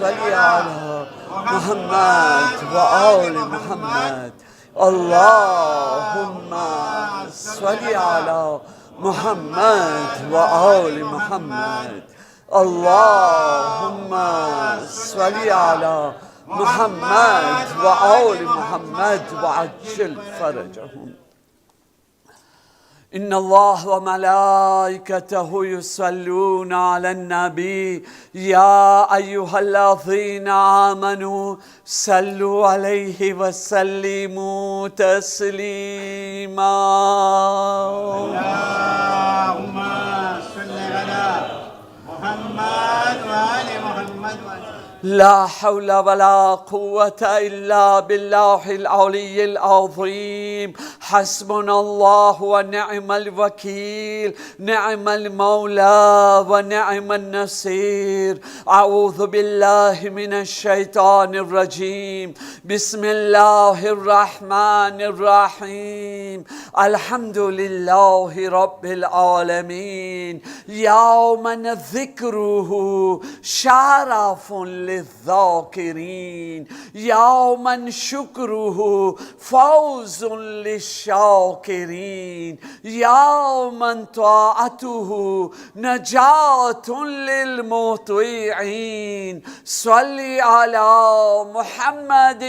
صل على محمد وآل محمد. اللهم صل على محمد وآل محمد. اللهم صل على محمد وآل محمد وعجل فرجهم. إن الله وملائكته يصلون على النبي يا أيها الذين آمنوا صلوا عليه وسلموا تسليما. اللهم صل على محمد وآل محمد. لا حول ولا قوة إلا بالله العلي العظيم. حسبنا الله ونعم الوكيل، نعم المولى ونعم النصير. أعوذ بالله من الشيطان الرجيم. بسم الله الرحمن الرحيم. الحمد لله رب العالمين. يوم ذكره شرف للذاكرين، يوما شكره فوز للشاكرين، يوما طاعته نجاة للمطيعين. صل على محمد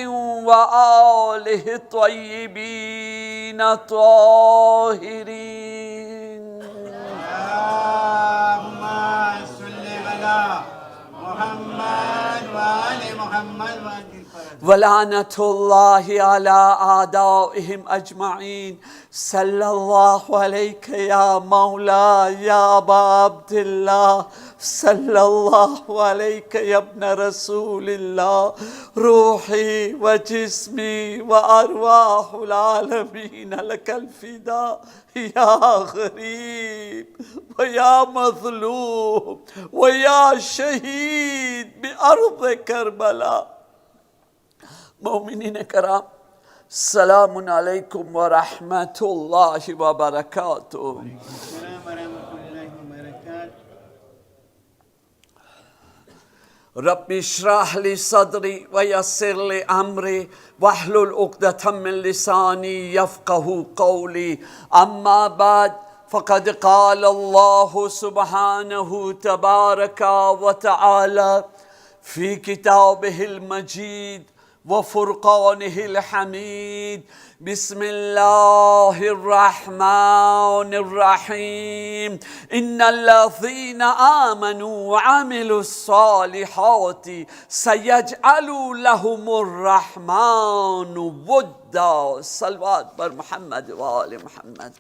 وآله الطيبين الطاهرين. اللهم صل على محمد وآل محمد وعجل فرجهم. ولعنة الله على أعدائهم أجمعين. صلى الله عليك يا مولاي يا أبا عبد الله. صلى الله عليك يا ابن رسول الله. روحي وجسمي وأرواح العالمين لك الفداء يا غريب ويا مظلوم ويا شهيد بأرض كربلاء. مومنین کرام، السلام علیکم ورحمۃ اللہ وبرکاتہ. السلام ورحمۃ اللہ وبرکاتہ. رب اشرح لي صدري ويسر لي أمري واحلل عقدة من لساني يفقه قولي. أما بعد، فقد قال الله سبحانه تبارك وتعالى في كتابه المجيد وفرقانه الحميد. بسم الله الرحمن الرحيم. إن الذين آمنوا وعملوا الصالحات سيجعل لهم الرحمن ودا. صلوات بر محمد وآل محمد.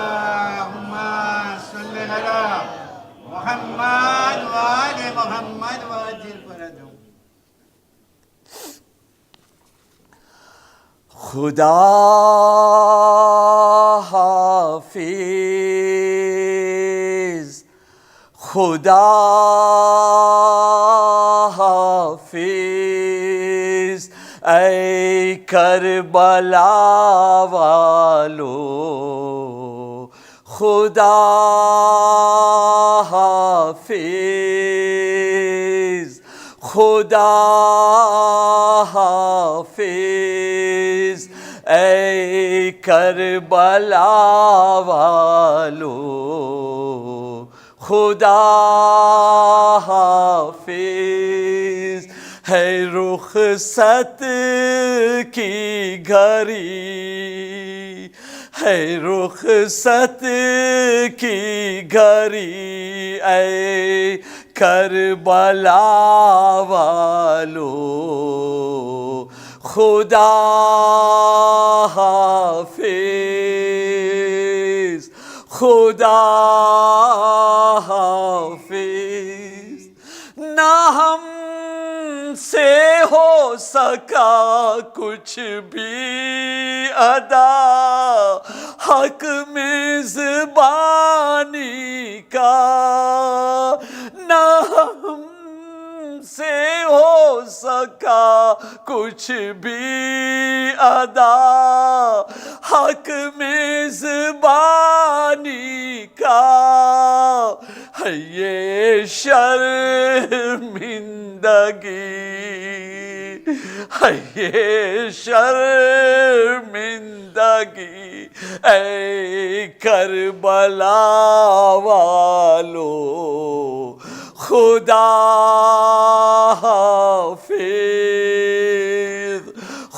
اللهم صل على محمد وآل محمد وعجل فرجهم. خدا حافظ، خدا حافظ. اے کربلا والو خدا حافظ، خدا حافظ. اے کربلا والو خدا حافظ. ہے رخصت کی گھڑی، ہے رخصت کی گھڑی. اے کربلا والو خدا حافظ، خدا حافظ. نہ ہم سے ہو سکا کچھ بھی ادا حق میزبانی کا، نہ ہم سے ہو سکا کچھ بھی ادا حق میزبانی کا. ہے یہ شرمندگی، ہے یہ شرمندگی، اے کربلا والو خدا حافظ،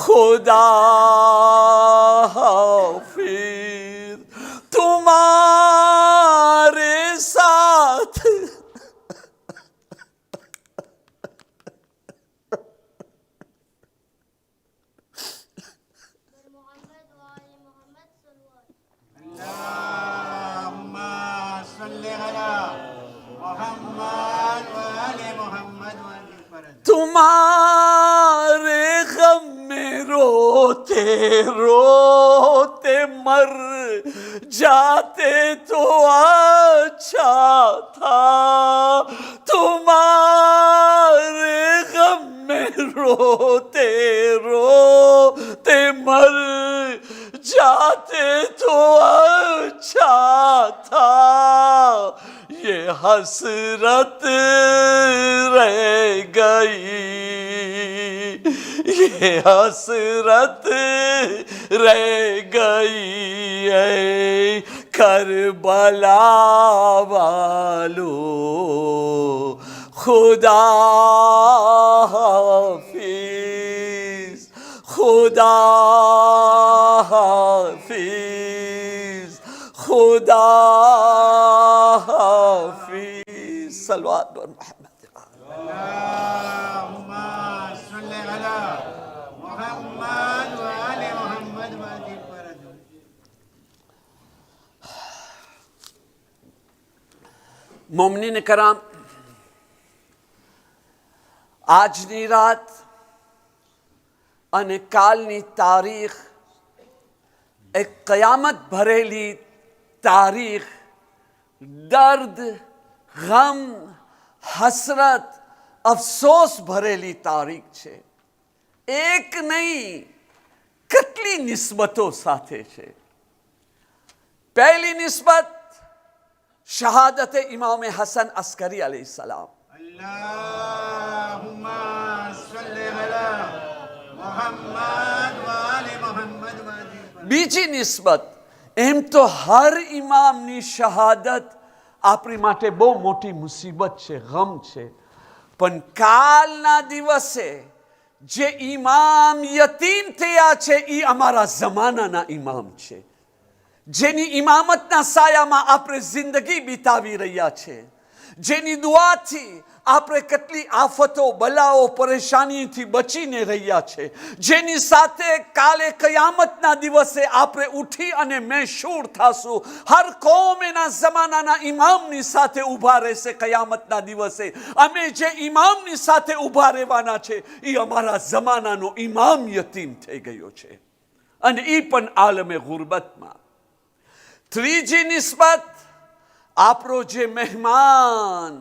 خدا حافظ تمہارے ساتھ۔ اللهم صل على محمد وآل محمد وعجل فرجهم۔ تمہارے غم میں روتے روتے مر جاتے تو اچھا تھا، تمہارے غم میں روتے روتے مر جاتے تو اچھا تھا، یہ حسرت رہ گئی، یہ حسرت رہ گئی، اے کربلا والو خدا حافظ، خدا حافظ، خدا حافظ۔ صلوات بر محمد۔ اللهم صل على محمد وآل محمد وعجل فرجهم۔ مومنین کرام، આજની રાત અને કાલની તારીખ એક કયામત ભરેલી તારીખ، દર્દ، غم، حسرت، افسوس ભરેલી તારીખ છે. એક નહીં કેટલી નિસ્બતો સાથે છે. પહેલી નિસ્બત શહાદત ઇમામ હસન અસ્કરી علیہ السلام. اللهم صل على محمد وآل محمد وعجل فرجهم۔ બીજી નિસ્બત એમ તો હર ઇમામની શહાદત આપણી માટે બહુ મોટી મુસીબત છે, ગમ છે. પણ કાલના દિવસે જે ઇમામ યતીમ થયા છે એ અમારા જમાનાના ઇમામ છે, જેની ઇમામતના સાયામાં આપણે જિંદગી બીતાવી રહ્યા છે, જેની દુઆથી આપણે કેટલી આફતો, બલાઓ, પરેશાનીથી બચીને રહ્યા છે, જેની સાથે કાલે કયામતના દિવસે આપણે ઉઠી અને મેશૂર થાશું. હર કોમ એના જમાનાના ઇમામની સાથે ઊભા રહેશે કયામતના દિવસે. અમે જે ઇમામની સાથે ઊભા રહેવાના છે એ અમારા જમાનાનો ઇમામ યતીમ થઈ ગયો છે, અને એ પણ આલમે ગુરબતમાં. ત્રીજી નિસ્બત આપણો જે મહેમાન,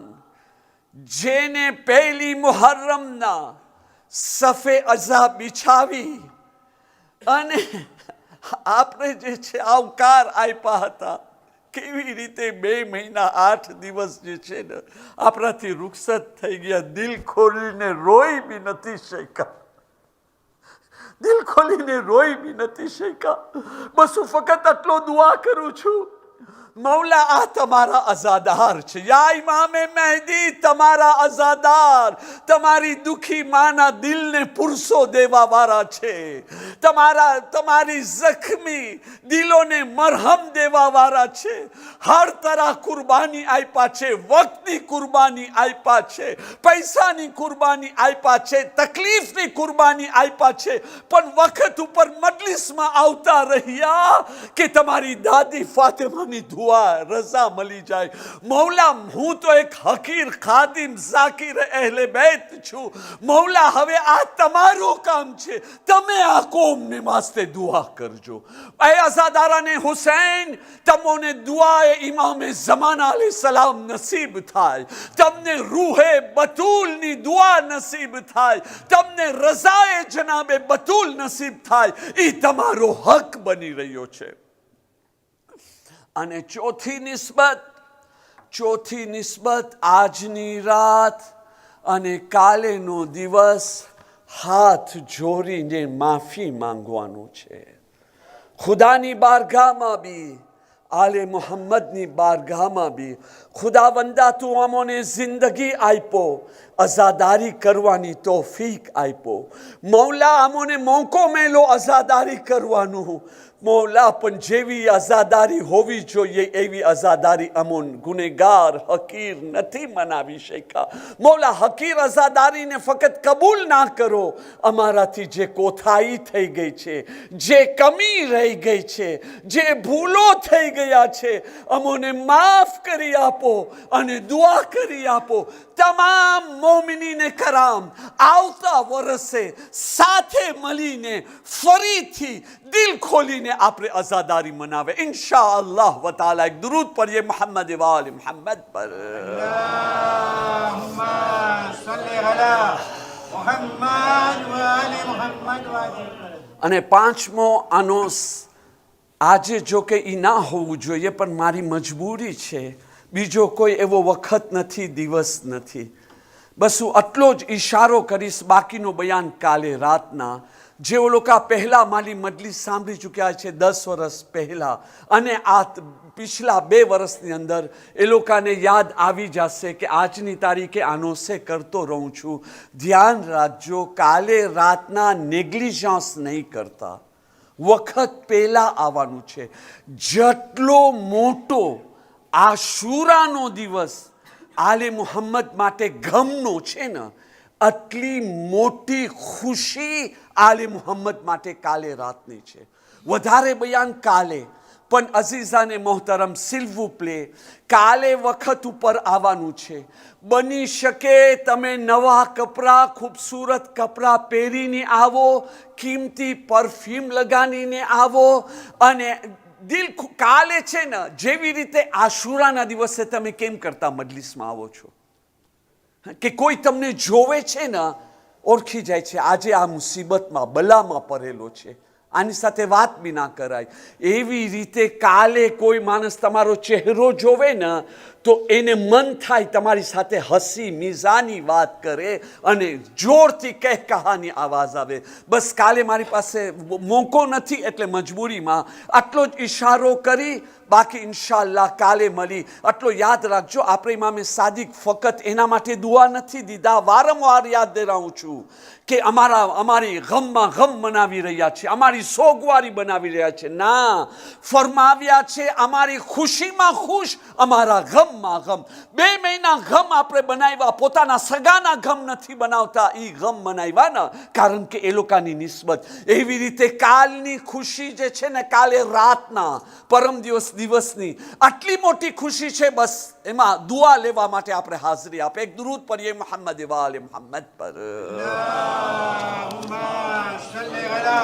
જેને પહેલી મુહર્રમના સફે અઝા બિછાવી અને આપણે જે છે આવકાર આપ્યા હતા, કેવી રીતે 2 મહિના 8 દિવસ જે છે ને આપણાથી રૂખસત થઈ ગયા, દિલ ખોલીને રોઈ બી નથી શક્યા, દિલ ખોલીને રોઈ બી નથી શક્યા. બસ હું ફક્ત આટલો દુઆ કરું છું, મૌલા આ તમારા અઝાદાર છે, યા ઇમામે મહેદી તમારા અઝાદાર, તમારી દુખી માના દિલને પુરસો દેવા વાળા છે, તમારી જખ્મી દિલોને મરહમ દેવા વાળા છે. હર તરહ કુરબાની આપ્યા છે, વક્તની કુરબાની આપ્યા છે, પૈસાની કુરબાની આપ્યા છે, તકલીફની કુરબાની આપ્યા છે, પણ વખત ઉપર મજલિસમાં આવતા રહ્યા કે તમારી દાદી ફાતિમાની દુઆ રઝા મળી જાય. મૌલા હું તો એક હકીર ખાદિમ ઝાકિર અહેલે બેત છું, મૌલા હવે આ તમારું કામ છે, તમે આ કોમને વાસ્તે દુઆ કરજો. એ અઝાદારાને હુસૈન, તમોને દુઆએ ઇમામે ઝમાના અલૈહિ સલામ નસીબ થાય, તમને રૂહે બતુલની દુઆ નસીબ થાય, તમને રઝાએ જનાબે બતુલ નસીબ થાય, એ તમારો હક બની રહ્યો છે. અને ચોથી નિસ્બત ચોથી નિસ્બત આજની રાત અને કાલેનો દિવસ હાથ જોડીને માફી માંગવાનું છે. ખુદાની બારગાહમાં બી આલે મોહમ્મદની બારગાહમાં બી ખુદાવંદા તું અમોને જિંદગી આપ્યો, અઝાદારી કરવાની તોફીક આપ્યો. મૌલા અમોને મોકો મેલો અઝાદારી કરવાનું. મૌલા પણ જેવી અઝાદારી હોવી જોઈએ એવી અઝાદારી અમોન ગુનેગાર હકીર નથી મનાવી શક્યા. મૌલા હકીર અઝાદારીને ફક્ત કબૂલ ના કરો. અમારાથી જે કોથાઈ થઈ ગઈ છે, જે કમી રહી ગઈ છે, જે ભૂલો થઈ ગયા છે, અમોને માફ કરી આપો અને દુઆ કરી આપો. તમામ મોમિનીને કરામ આવતા વર્ષે સાથે મળીને ફરીથી દિલ ખોલીને આપણે આઝાદારી મનાવે ઇન્શા અલ્લાહ વ તાલા. એક દરૂદ પढ़िए મોહમ્મદ વાલ મોહમ્મદ પર. अल्लाहुम्मा सल्ली अला मुहम्मद व आले मुहम्मद वाजिब कर दो. અને પાંચમો આનો આજે જો કે એ ના હોવું જોઈએ પણ મારી મજબૂરી છે. બીજો કોઈ એવો વખત નથી, દિવસ નથી. બસ હું આટલો જ ઈશારો કરીશ. બાકીનો બયાન કાલે રાતના જેઓ લોકો પહેલા મારી મજલિસ સાંભળી ચૂક્યા છે 10 વર્ષ પહેલા અને આ પિછલા 2 વર્ષની અંદર એ લોકોને યાદ આવી જશે કે આજની તારીખે આનો સે કરતો રહું છું. ધ્યાન રાખજો, કાલે રાતના નેગ્લિજન્સ નહીં કરતા. વખત પહેલા આવવાનું છે. જેટલો મોટો આશુરાનો દિવસ આલે મુહમ્મદ માટે ગમનો છે ને, આટલી મોટી ખુશી આલે મુહમ્મદ માટે કાલે રાતની છે. વધારે બયાન કાલે પણ અઝીઝાને મોહતરમ સિલ્વુ પ્લે કાલે વખત ઉપર આવવાનું છે. બની શકે તમે નવા કપડાં, ખૂબસૂરત કપડાં પહેરીને આવો, કિંમતી પરફ્યુમ લગાવીને આવો અને દિલ કાલે છે ને જેવી રીતે આશુરાના દિવસે તમે કેમ કરતા મજલિસમાં આવો છો કે કોઈ તમને જોવે છે ને ઓળખી જાય છે આજે આ મુસીબતમાં બલામાં પડેલો છે, આની સાથે વાત બી ના કરાય. એવી રીતે કાલે કોઈ માણસ તમારો ચહેરો જોવે ને તો એને મન થાય તમારી સાથે હસી મિજાની વાત કરે અને જોરથી કહેક કહાની આવાજ આવે. બસ કાલે મારી પાસે મોકો નથી એટલે મજબૂરીમાં આટલો જ ઈશારો કરી બાકી ઇન્શાઅલ્લાહ કાલે મળી. આટલો યાદ રાખજો, આપણે ઇમામે સાદિક ફક્ત એના માટે દુઆ નથી દીધા. વારંવાર યાદ દેરાવું છું કે અમારી ગમમાં ગમ મનાવી રહ્યા છે, અમારી સોગવારી બનાવી રહ્યા છે. ના, ફરમાવ્યા છે અમારી ખુશીમાં ખુશ, અમારા ગમમાં ગમ. 2 મહિના ગમ આપણે બનાવ્યા, પોતાના સગાના ગમ નથી બનાવતા. એ ગમ બનાવ્યા ને કારણ કે એ લોકોની નિસ્બત. એવી રીતે કાલની ખુશી જે છે ને, કાલે રાતના પરમ દિવસની આટલી મોટી ખુશી છે. બસ એમાં દુઆ લેવા માટે આપણે હાજરી આપે. એક દરૂદ પढ़िए મોહમ્મદ વાલે મોહમ્મદ પર. अल्लाहुम्मा सल्ली अला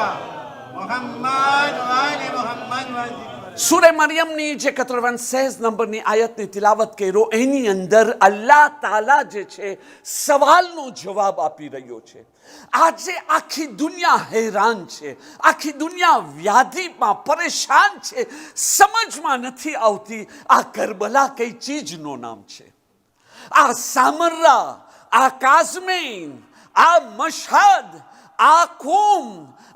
मुहम्मद व आले मुहम्मद वाजिब कर दो. સૂરે મરિયમની જે 96 નંબરની આયતની તિલાવત કર્યો એની અંદર અલ્લાહ તાલા જે છે સવાલનો જવાબ આપી રહ્યો છે. આજે આખી દુનિયા હેરાન છે, આખી દુનિયા વ્યાધિમાં પરેશાન છે. સમજમાં નથી આવતી આ કરબલા કઈ ચીજનું નામ છે, આ સામર્રા, આ કાઝમીન, આ મશહદ, આ કુમ,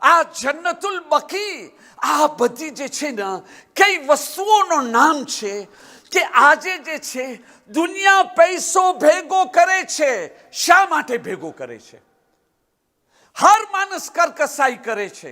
આ જન્નતુલ બકી, આ બધી જે છે ને કઈ વસ્તુઓનું નામ છે કે આજે જે છે દુનિયા પૈસો ભેગો કરે છે. શા માટે ભેગો કરે છે? હર માણસ કરકસાઈ કરે છે.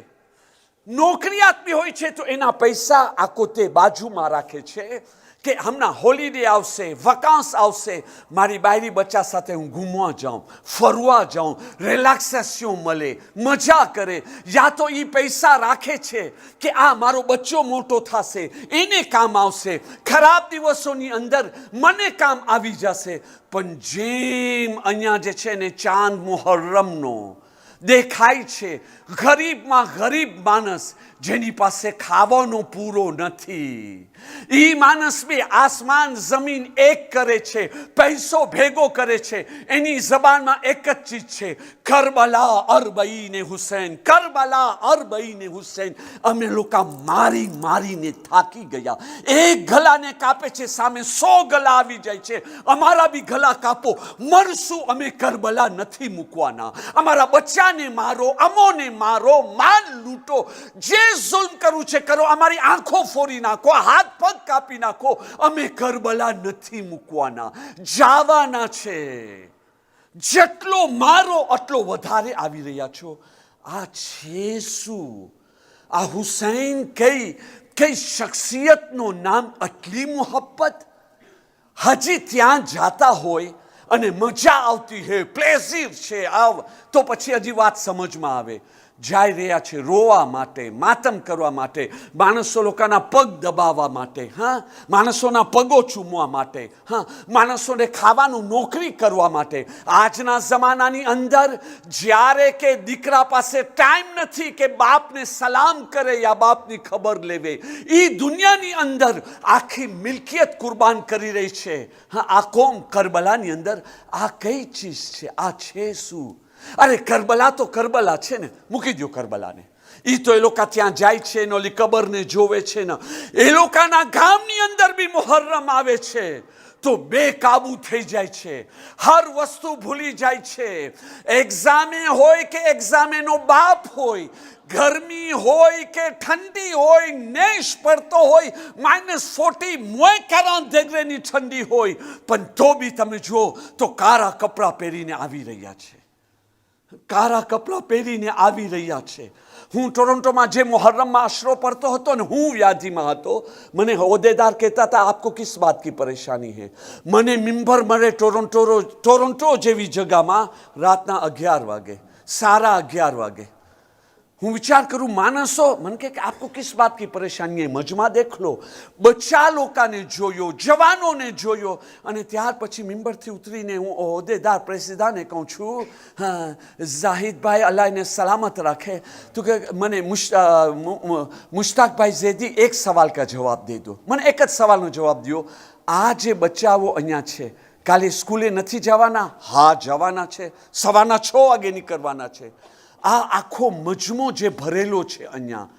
નોકરી આપવી હોય છે તો એના પૈસા આખો તે બાજુમાં રાખે છે કે હમણાં હોલિડે આવશે, વકાંસ આવશે, મારી બાયરી બચ્ચા સાથે હું ઘૂમવા જાઉં, ફરવા જાઉં, રિલેક્સેશન મળે, મજા કરે. યા તો એ પૈસા રાખે છે કે આ મારો બચ્ચો મોટો થશે, એને કામ આવશે, ખરાબ દિવસોની અંદર મને કામ આવી જશે. પણ જેમ અહીંયા જે છે ને ચાંદ મુહર્રમનો દેખાય છે, ગરીબમાં ગરીબ માણસ જેની પાસે ખાવાનો પૂરો નથી. ઈ માણસ બી આસમાન જમીન એક કરે છે, પૈસો ભેગો કરે છે, એની જબાનમાં એક જ ચીજ છે, કરબલા અરબઈને હુસૈન, કરબલા અરબઈને હુસૈન. અમે લોકો મારીને થાકી ગયા. એક ગલાને કાપે છે, સામે 100 ગલા આવી જાય છે. અમારા બી ગલા કાપો, મરશું, અમે કરબલા નથી મૂકવાના. અમારા બચ્ચાને મારો, અમોને મારો, માલ લૂંટો, જે જુલ્મ કરવું છે કરો, અમારી આંખો ફોડી નાખો, હાથ પગ કાપી નાખો, અમે કરબલા નથી મૂકવાના, જવાના છે. જેટલો મારો એટલો વધારે આવી રહ્યા છો. આ છે શું? આ હુસૈન કઈ શખ્સિયતનું નામ, આટલી મોહબ્બત. હજી ત્યાં જાતા હોય અને મજા આવતી હે, પ્લેઝર છે, આવ તો પછી હજી વાત સમજમાં આવે. જઈ રહ્યા છે રોવા માટે, માતમ કરવા માટે, માણસો લોકોના પગ દબાવવા માટે, હા, માણસોના પગો ચૂમવા માટે, હા, માણસોને ખાવાનું નોકરી કરવા માટે. આજના જમાનાની અંદર જ્યારે કે દીકરા પાસે ટાઈમ નથી કે બાપને સલામ કરે યા બાપની ખબર લેવે, એ દુનિયાની અંદર આખી મિલકિયત કુરબાન કરી રહી છે. હા, આ કોમ કરબલાની અંદર આ કઈ ચીજ છે? આ છે શું? અરે કરબલા તો કરબલા છે ને, મૂકી દો કરબલાને. એ તો એ લોકો ત્યાં જાય છે ને ઓલી કબરને જોવે છે ને. એ લોકોના ગામની અંદર બી મુહર્રમ આવે છે તો બેકાબુ થઈ જાય છે, હર વસ્તુ ભૂલી જાય છે. એક્ઝામે હોય કે એક્ઝામેનો બાપ હોય, ગરમી હોય કે ઠંડી હોય, નેશ પડતો હોય, -40 મોય કરા દેગરેની ઠંડી હોય, પણ તો બી તમે જુઓ તો કાળા કપડાં પહેરીને આવી રહ્યા છે, કાળા કપડાં પહેરીને આવી રહ્યા છે. હું ટોરન્ટોમાં જે મુહર્રમમાં અશરો પડતો હતો ને, હું વ્યાધિમાં હતો, મને હોદ્દેદાર કહેતા હતા આપકો કિસ બાત કી પરેશાની હે. મને મિમ્બર મળે ટોરન્ટો જેવી જગામાં રાતના 11 વાગે, 11:30 વાગે. હું વિચાર કરું, માણસો મને કહે કે આપકો કિસ બાત કી પરેશાની હે. મજમાં દેખ લો, બચ્ચા લોકોને જોયો, જવાનોને જોયો, અને ત્યાર પછી મિમ્બરથી ઉતરીને હું હોદ્દેદાર પ્રેસિદાને કહું છું, હા જાહિદભાઈ અલ્લાહને સલામત રાખે, તો કે મને મુશ્તાકભાઈ ઝેદી એક સવાલ કા જવાબ દે દો. મને એક જ સવાલનો જવાબ દો, આ જે બચ્ચાઓ અહીંયા છે કાલે સ્કૂલે નથી જવાના? હા જવાના છે, સવારના 6 વાગે નીકળવાના છે. આ આખો મજમો જે ભરેલો છે અહીંયા,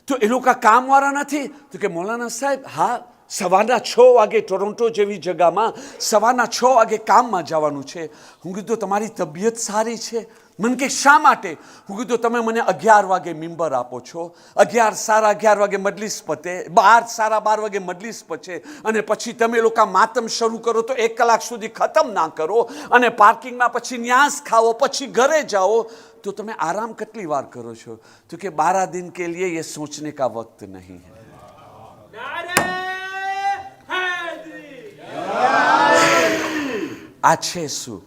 તો એ લોકો કામવાળા નથી? તો કે મૌલાના સાહેબ હા, સવારના 6 વાગે ટોરન્ટો જેવી જગામાં સવારના 6 વાગે કામમાં જવાનું છે. હું કીધું તમારી તબિયત સારી છે? મને કે શા માટે? હું કીધું તમે મને 11 વાગે મિમ્બર આપો છો, 11:30 વાગે મજલિસ પતે, 12:30 વાગે મજલિસ પચે, અને પછી તમે લોકો માતમ શરૂ કરો તો 1 કલાક સુધી ખતમ ના કરો, અને પાર્કિંગમાં પછી ન્યાસ ખાઓ, પછી ઘરે જાઓ, तो तुम्हें आराम कितनी बार करो छो? तो कि 12 दिन के लिए ये सोचने का वक्त नहीं है. આ છે શું?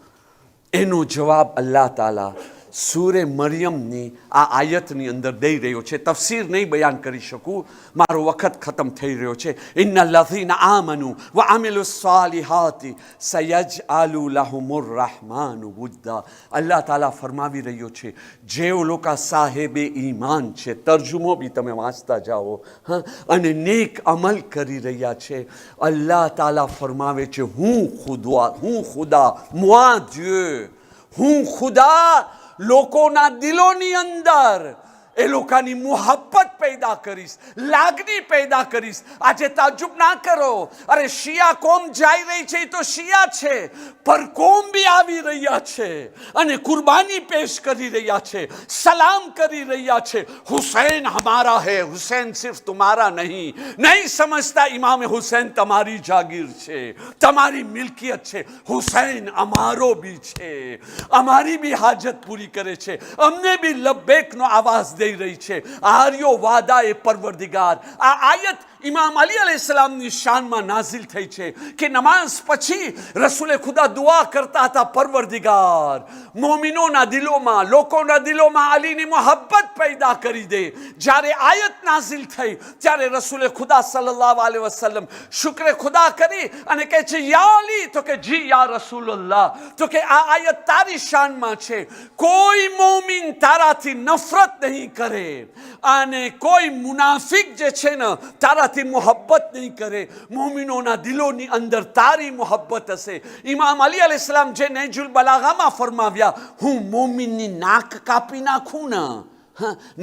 એનો જવાબ અલ્લાહ તાલા સૂરે મરિયમની આ આયતની અંદર દઈ રહ્યો છે. તફસીર નહીં બયાન કરી શકું, મારો વખત ખતમ થઈ રહ્યો છે. ઇન્નલ લઝીના આમનુ વ આમિલુસ સાલિહાતિ સયજઅલુ લહુમુર રહમાનુ વુદ્દા. અલ્લાહ તાલા ફરમાવી રહ્યો છે, જેઓ લોકો સાહેબે ઈમાન છે, તર્જુમો બી તમે વાંચતા જાઓ, હા, અને નેક અમલ કરી રહ્યા છે, અલ્લાહ તાલા ફરમાવે છે, હું ખુદા moi Dieu, હું ખુદા લોકોના દિલોની અંદર એ લોકોની મોહબ્બત પેદા કરીશ, લાગણી પેદા કરીશ. આજે તાજુબ ના કરો, અરે શિયા કોમ જઈ રહી છે તો શિયા છે, પર કોમ બી આવી રહ્યા છે અને કુરબાની પેશ કરી રહ્યા છે, સલામ કરી રહ્યા છે. હુસૈન હમારા હૈ, હુસૈન સિર્ફ તમારા નહીં. નહીં સમજતા ઇમામ હુસૈન તમારી જાગીર છે, તમારી મિલકિયત છે. હુસૈન અમારો બી છે, અમારી બી હાજત પૂરી કરે છે, અમને બી લબ્બેકનો આવાજ દે રહી છે. આર્યો વાદા એ પરવરદિગાર. આ આયત ઇમામ અલી અલૈહિસ્સલામની શાનમાં નાઝિલ થઈ છે કે નમાઝ પછી રસૂલે ખુદા દુઆ કરતા હતા, પરવરદિગાર મોમિનોના દિલોમાં, લોકોના દિલોમાં અલીની મોહબ્બત પેદા કરી દે. જ્યારે આયત નાઝિલ થઈ ત્યારે રસૂલે ખુદા સલ્લલ્લાહુ અલૈહિ વસલ્લમ શુક્ર ખુદા કરી અને કહે છે યા અલી, તો કે જી યા રસૂલલ્લાહ, તો કે આ આયત તારી શાનમાં છે. કોઈ મોમિન તારાથી નફરત નહીં કરે અને કોઈ મુનાફિક જે છે ને તારાથી મોહબ્બત નહીં કરે. મોમિનોના દિલોની અંદર તારી મોહબ્બત હશે. ઇમામ અલી અલૈહિસ્સલામ જે નહજુલ બલાગામાં ફરમાવ્યા, હું મોમિનની નાક કાપી નાખું ને,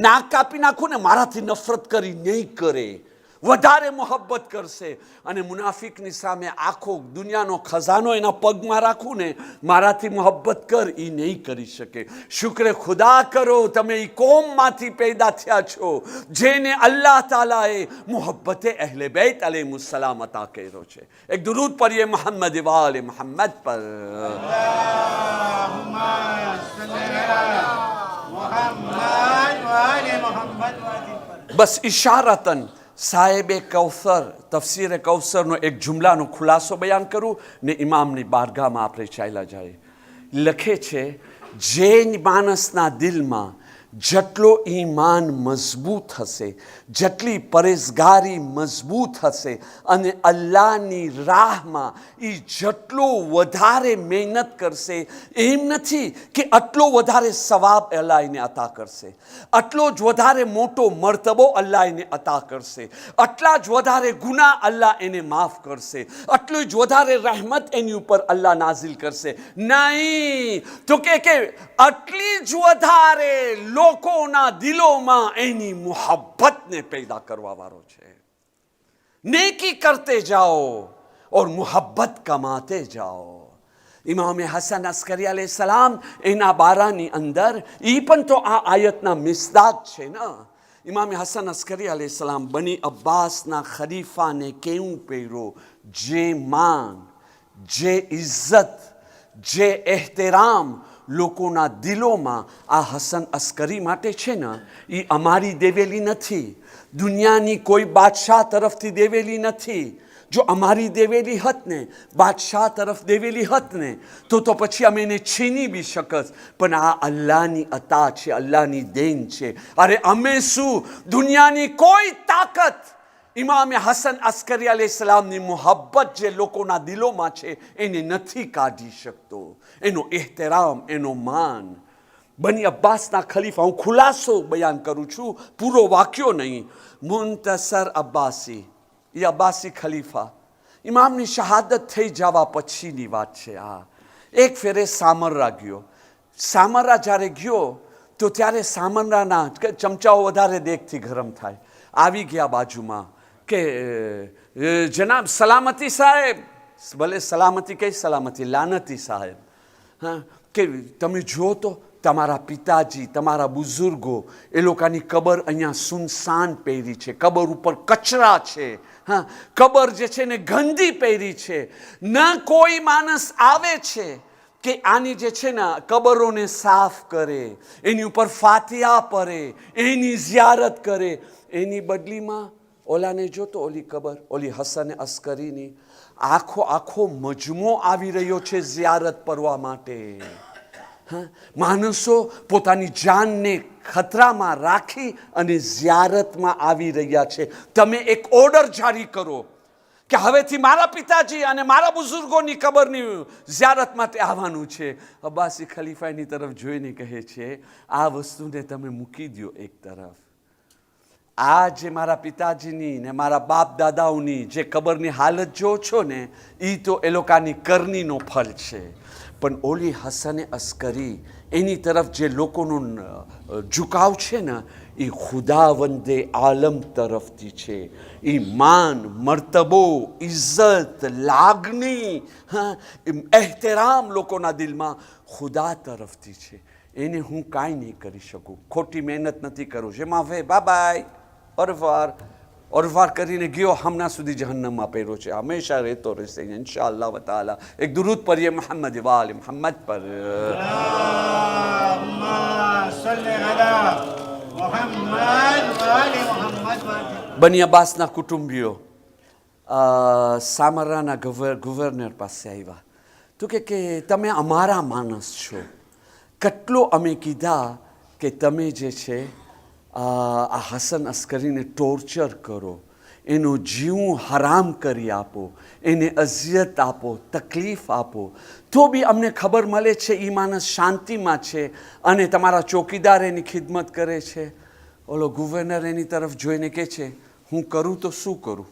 નાક કાપી નાખું ને મારાથી નફરત કરી નહીં કરે, વધારે મોહબ્બત કરશે. અને મુનાફિકની સામે આખો દુનિયાનો ખજાનો એના પગમાં રાખું ને મારાથી મોહબ્બત કર, એ નહીં કરી શકે. શુક્ર ખુદા કરો તમે એ કોમમાંથી પેદા થયા છો જેને અલ્લાહ તાલાએ મોહબ્બતે અહલે બેત અલૈહિસ્સલામ અતા કર્યો છે. એક દુરૂદ પઢીએ મોહમ્મદ વાલે મોહમ્મદ પર. બસ ઇશારતન સાહેબે કૌસર, તફસીરે કૌસરનો એક જુમલાનો ખુલાસો બયાન કરું ને ઇમામની બારગાહમાં આપણે ચાલ્યા જાય. લખે છે જે માણસના દિલમાં જેટલો ઈમાન મજબૂત હશે, જેટલી પરેઝગારી મજબૂત હશે અને અલ્લાહની રાહમાં એ જેટલો વધારે મહેનત કરશે, એમ નથી કે આટલો વધારે સવાબ અલ્લાહ એને અતા કરશે, આટલો જ વધારે મોટો મર્તબો અલ્લાહ એને અતા કરશે, આટલા જ વધારે ગુનાહ અલ્લાહ એને માફ કરશે, આટલું જ વધારે રહેમત એની ઉપર અલ્લાહ નાઝિલ કરશે. નહીં, તો કે આટલી જ વધારે લોકોના દિલોમાં એની મોહબ્બતને પેદા કરવા વાળો છે. नेकी करते जाओ और मोहब्बत कमाते जाओ. इमाम हसन अस्करी अलैहिस्सलाम एना बारानी अंदर ई पण तो आ आयतना मिसदाक छे ना. इमाम हसन अस्करी अलैहिस्सलाम बनी अब्बासना खलीफाने केવું પહેરો, જે માન, જે ઇજ્જત, જે એહતરામ લોકોના દિલોમાં આ હસન અસ્કરી માટે છે ને, એ અમારી દેવેલી નથી, દુનિયાની કોઈ બાદશાહ તરફથી દેવેલી નથી. જો અમારી દેવેલી હત ને, બાદશાહ તરફ દેવેલી હત ને, તો પછી અમે એને છીની બી શકત. પણ આ અલ્લાહની અતા છે, અલ્લાહની દેન છે. અરે અમે શું, દુનિયાની કોઈ તાકાત ઇમામે હસન અસ્કરી અલૈહિસ્સલામની મોહબ્બત જે લોકોના દિલોમાં છે એને નથી કાઢી શકતો. એનો એહતરામ, એનો માન. બની અબ્બાસના ખલીફા, હું ખુલાસો બયાન કરું છું, પૂરો વાક્યો નહીં. મુન્તસર અબ્બાસી, એ અબ્બાસી ખલીફા, ઇમામની શહાદત થઈ જવા પછીની વાત છે આ. એક ફેરે સામરા ગયો. સામરા જ્યારે ગયો તો ત્યારે સામરાના ચમચાઓ વધારે દેખથી ગરમ થાય. આવી ગયા બાજુમાં કે જનાબ સલામતી સાહેબ, ભલે સલામતી કઈ સલામતી, લાનતી સાહેબ, હા, કે તમે જુઓ તો તમારા પિતાજી, તમારા બુઝુર્ગો, એ લોકોની કબર અહીંયા સુનસાન પહેરી છે, કબર ઉપર કચરા છે, હા, કબર જે છે ને ગંદી પહેરી છે. ન કોઈ માણસ આવે છે કે આની જે છે ને કબરોને સાફ કરે, એની ઉપર ફાતિહા પઢે, એની ઝિયારત કરે. એની બદલીમાં ઓલાને જોતો, ઓલી કબર, ઓલી હસન અસ્કરીની આખો મજમો આવી રહ્યો છે ઝિયારત કરવા માટે. હા, માણસો પોતાની જાનને ખતરામાં રાખી અને ઝિયારતમાં આવી રહ્યા છે. તમે એક ઓર્ડર જારી કરો કે હવેથી મારા પિતાજી અને મારા બુઝુર્ગોની કબરની ઝિયારત માટે આવવાનું છે. અબ્બાસી ખલીફાની તરફ જોઈને કહે છે, આ વસ્તુને તમે મૂકી દો એક તરફ. આ જે મારા પિતાજીની ને મારા બાપ દાદાઓની જે કબરની હાલત જો છો ને, એ તો એ લોકોની કરણીનો ફળ છે. પણ ઓલી હસન અસ્કરી, એની તરફ જે લોકોનો ઝુકાવ છે ને, એ ખુદાવંદે આલમ તરફથી છે. એ માન, મર્તબો, ઇજ્જત, લાગણી, હા, એહતરામ લોકોના દિલમાં ખુદા તરફથી છે. એને હું કાંઈ નહીં કરી શકું, ખોટી મહેનત નથી કરું. જેમાં વે બાય ઓરવાર કરીને ગયો, હમણાં સુધી જહન્નમમાં પહેર્યો છે, હંમેશા રહેતો રહેશે ઇન્શાઅલ્લાહ વ તાલા. એક દુરૂદ પઢીએ મોહમ્મદ વાલે મોહમ્મદ પર. બની અબ્બાસના કુટુંબીઓ સામરાના ગવર્નર પાસે આવ્યા. તો કે તમે અમારા માણસ છો, કેટલો અમે કીધા કે તમે જે છે આ હસન અસ્કરીને ટોર્ચર કરો, એનો જીવ હરામ કરી આપો, એને અઝિયત આપો, તકલીફ આપો, તો બી અમને ખબર મળે છે એ માણસ શાંતિમાં છે અને તમારા ચોકીદાર એની ખિદમત કરે છે. ઓલો ગવર્નર એની તરફ જોઈને કહે છે, હું કરું તો શું કરું?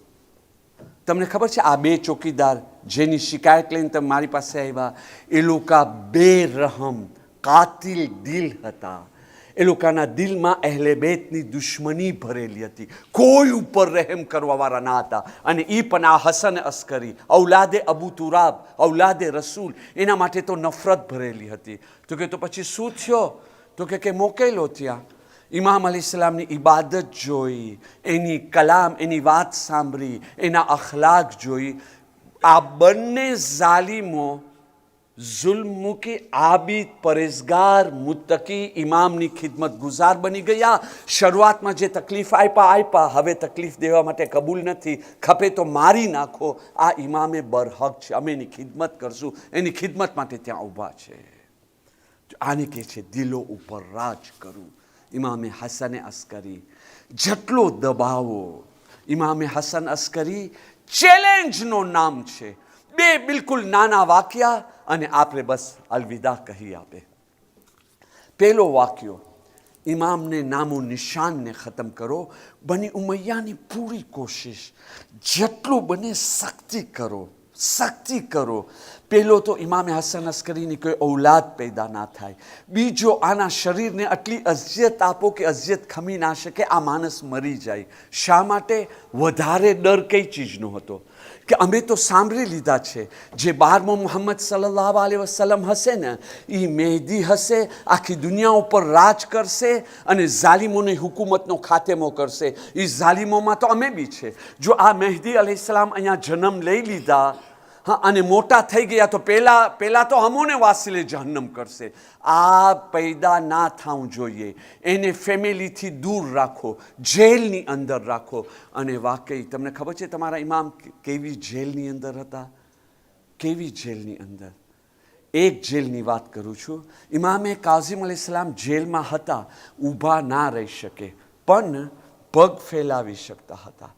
તમને ખબર છે આ બે ચોકીદાર જેની શિકાયત લઈને તમે મારી પાસે આવ્યા, એ લોકો બેરહમ કાતિલ દિલ હતા. એ લોકોના દિલમાં અહેલે બેતની દુશ્મની ભરેલી હતી, કોઈ ઉપર રહેમ કરવાવાળા ના હતા. અને એ પણ આ હસન અસ્કરી, ઔલાદે અબુ તુરાબ, ઔલાદે રસૂલ, એના માટે તો નફરત ભરેલી હતી. તો કે તો પછી શું થયો? તો કે મોકેલો ત્યાં. ઇમામ અલીસલામની ઇબાદત જોઈ, એની કલામ, એની વાત સાંભળી, એના અખલાક જોઈ, આ બંને ઝાલિમો जुल्म મૂકી આબિદ, પરેઝગાર, મુત્તકી, ઇમામની ખિદમત ગુજાર બની ગયા. શરૂઆતમાં જે તકલીફ આપ્યા, હવે તકલીફ દેવા માટે કબૂલ નથી, ખપે તો મારી નાખો. આ ઇમામે બરહક છે, અમે એની ખિદમત કરશું, એની ખિદમત માટે ત્યાં ઊભા છે. આને કહે છે દિલો ઉપર રાજ કરવું. ઇમામે હસન અસ્કરી જેટલો દબાવો, ઇમામે હસન અસ્કરી ચેલેન્જનો નામ છે. બે બિલકુલ નાના વાક્યા અને આપણે બસ અલવિદા કહી આપે. પહેલો વાક્યો, ઇમામને નામો નિશાનને ખતમ કરો. બની ઉમૈયાની પૂરી કોશિશ, જેટલું બને સખ્તી કરો, સખ્તી કરો. પહેલો તો ઇમામે હસન અસ્કરીની કોઈ ઔલાદ પેદા ના થાય. બીજો, આના શરીરને આટલી અઝિયત આપો કે અઝિયત ખમી ના શકે, આ માણસ મરી જાય. શા માટે? વધારે ડર કઈ ચીજનો હતો કે અમે તો સાંભળી લીધા છે, જે 12મો મુહમ્મદ સલ્લલ્લાહુ અલૈહિ વસલ્લમ હશે ને, એ મહેદી હશે, આખી દુનિયા ઉપર રાજ કરશે અને ઝાલિમોની હુકુમતનો ખાતમો કરશે. એ ઝાલિમોમાં તો અમે બી છે. જો આ મહેદી અલૈહિસ્સલામ અહીંયા જન્મ લઈ લીધા અને મોટા થઈ ગયા તો પહેલા તો અમોને વાસીલે જહન્નમ કરશે. આ પૈદા ના થવું જોઈએ. એને ફેમિલીથી દૂર રાખો, જેલની અંદર રાખો. અને વાકઈ તમને ખબર છે તમારા ઇમામ કેવી જેલની અંદર હતા? કેવી જેલની અંદર? એક જેલની વાત કરું છું. ઇમામે કાઝિમ અલૈહિસ્સલામ જેલમાં હતા, ઊભા ના રહી શકે પણ પગ ફેલાવી શકતા હતા.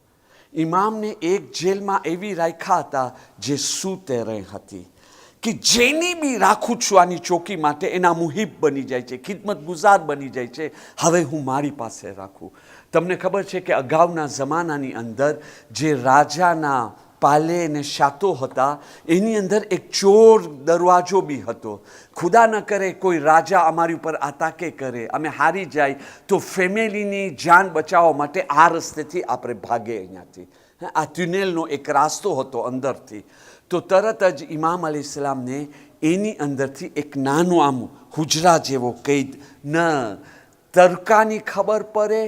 ઇમામને એક જેલમાં એવી રાખ્યા હતા જે સૂતે રહી હતી કે જેની બી રાખું છું આની ચોકી માટે, એના મુહિબ બની જાય છે, ખિદમત ગુજાર બની જાય છે. હવે હું મારી પાસે રાખું. તમને ખબર છે કે અગાઉના જમાનાની અંદર જે રાજાના પાલે ને શાતો હતા, એની અંદર એક ચોર દરવાજો બી હતો. ખુદા ન કરે કોઈ રાજા અમારી ઉપર આતાકે કરે, અમે હારી જાય તો ફેમિલીની જાન બચાવવા માટે આ રસ્તેથી આપણે ભાગે અહીંયાથી. આ ટ્યુનેલનો એક રાસ્તો હતો અંદરથી. તો તરત જ ઇમામ અલીસલામને એની અંદરથી એક નાનું આમ હુજરા જેવો કૈદ, ન તરકાની ખબર પડે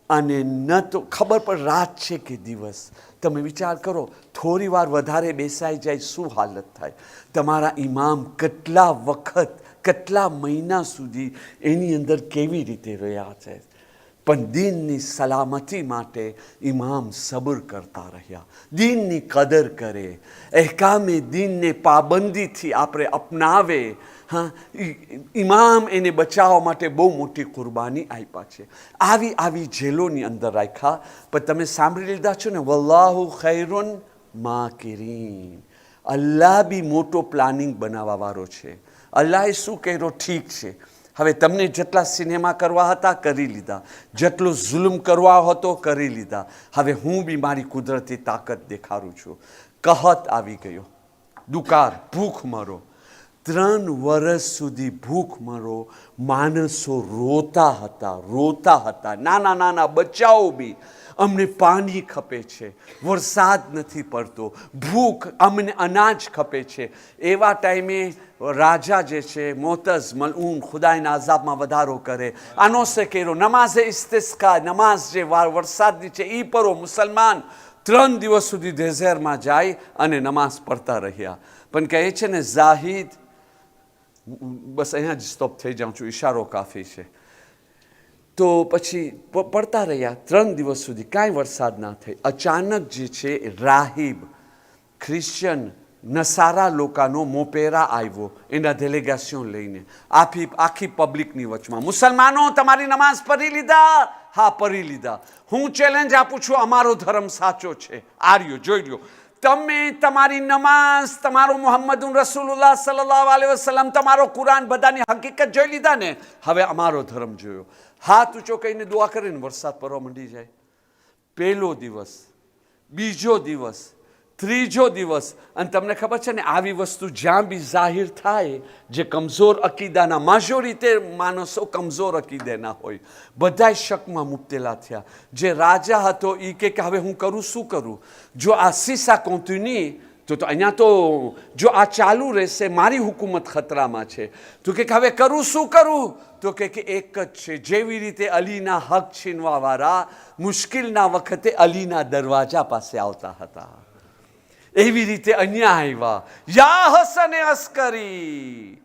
અને ન તો ખબર પર રાત છે કે દિવસ. તમે વિચાર કરો, થોડી વાર વધારે બેસાઈ જાય શું હાલત થાય. તમારા ઇમામ કેટલા વખત, કેટલા મહિના સુધી એની અંદર કેવી રીતે રહ્યા છે. પણ દીનની સલામતી માટે ઇમામ સબ્ર કરતા રહ્યા, દીનની કદર કરે, અહેકામે દીનને પાબંદીથી આપણે અપનાવે. હા, ઇમામ એને બચાવવા માટે બહુ મોટી કુરબાની આપ્યા છે. આવી જેલોની અંદર રાખ્યા. પણ તમે સાંભળી લીધા છો ને, વલ્લાહુ ખૈરુન માકિરીન. અલ્લાહ બી મોટો પ્લાનિંગ બનાવવાવાળો છે. અલ્લાહે શું કર્યો? ઠીક છે, હવે તમને જેટલા સિનેમા કરવા હતા કરી લીધા, જેટલો જુલ્મ કરવા હતો કરી લીધા. હવે હું બી મારી કુદરતી તાકાત દેખાડું છું. કહત આવી ગયો, દુકાળ, ભૂખ મરો. 3 વર્ષ સુધી ભૂખ મરો. માણસો રોતા હતા, નાના નાના બચ્ચાઓ બી. અમને પાણી ખપે છે, વરસાદ નથી પડતો, ભૂખ, અમને અનાજ ખપે છે. એવા ટાઈમે રાજા જે છે મોતઝ મલઊન, ખુદાના આઝાબમાં વધારો કરે, આનો સે કેરો નમાઝે ઇસ્તિસ્કા, નમાઝ જે વરસાદની છે એ પરો. મુસલમાન 3 દિવસ સુધી ડેઝર્ટમાં જાય અને નમાઝ પડતા રહ્યા. પણ કહે છે ને ઝાહિદ, બસ અહીંયા જ સ્ટોપ થઈ જાઉં છું, ઇશારો કાફી છે. તો પછી પડતા રહ્યા 3 દિવસ સુધી, કાંઈ વરસાદ ના થઈ. અચાનક જે છે રાહિબ, ખ્રિશ્ચન નસારા લોકોનો મોપેરા આવ્યો એના ડેલિગેશન લઈને આખી પબ્લિકની વચમાં. મુસલમાનો તમારી નમાઝ પઢી લીધા? હા, પઢી લીધા. હું ચેલેન્જ આપું છું, અમારો ધર્મ સાચો છે. આર્યો જોઈ લ્યો, તમે તમારી નમાઝ, તમારો મોહમ્મદુન રસૂલુલ્લાહ સલ્લલ્લાહુ અલૈહિ વસલ્લમ, તમારો કુરાન, બધાની હકીકત જોઈ લીધા ને? હવે અમારો ધર્મ જોયો. હાથ ઊંચો કહીને દુઆ કરીને વરસાદ પડવા માંડી જાય. પહેલો દિવસ, બીજો દિવસ, ત્રીજો દિવસ. અને તમને ખબર છે ને, આવી વસ્તુ જ્યાં બી જાહેર થાય, જે કમજોર અકીદાના, માજોરિટી માણસો કમજોર અકીદાના હોય, બધા શકમાં મુબતેલા થયા. જે રાજા હતો એ કે હવે હું કરું શું કરું? જો આ સીસા કોન્ટિન્યુ તો અહીંયા તો જો આ ચાલુ રહેશે, મારી હુકુમત ખતરામાં છે. તો કે હવે કરું શું કરું? તો કે એક જ છે, જેવી રીતે અલીના હક છીનવાવાળા મુશ્કેલના વખતે અલીના દરવાજા પાસે આવતા હતા, એવી રીતે અહીંયા આવ્યા. યા હસન અસ્કરી